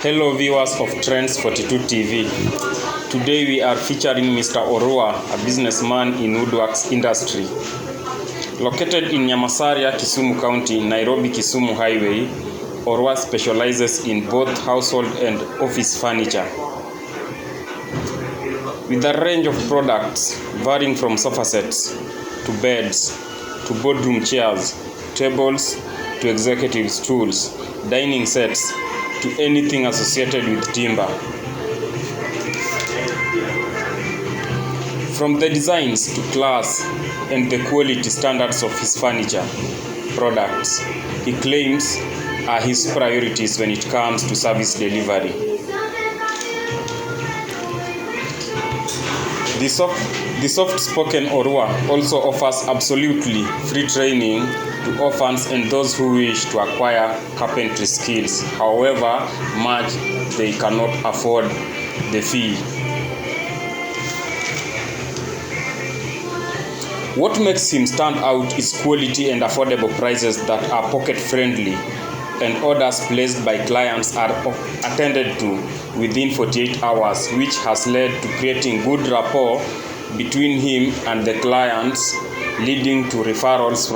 Hello viewers of Trends 42 TV. Today we are featuring Mr Orwa, a businessman in woodworks industry. Located in Nyamasaria, Kisumu County, Nairobi-Kisumu Highway, Orwa specializes in both household and office furniture. With a range of products varying from sofa sets to beds to boardroom chairs, tables to executive stools, dining sets to anything associated with timber. From the designs to class and the quality standards of his furniture products, he claims are his priorities when it comes to service delivery. The soft-spoken Orwa also offers absolutely free training to orphans and those who wish to acquire carpentry skills, however much they cannot afford the fee. What makes him stand out is quality and affordable prices that are pocket-friendly, and orders placed by clients are attended to within 48 hours, which has led to creating good rapport between him and the clients, leading to referrals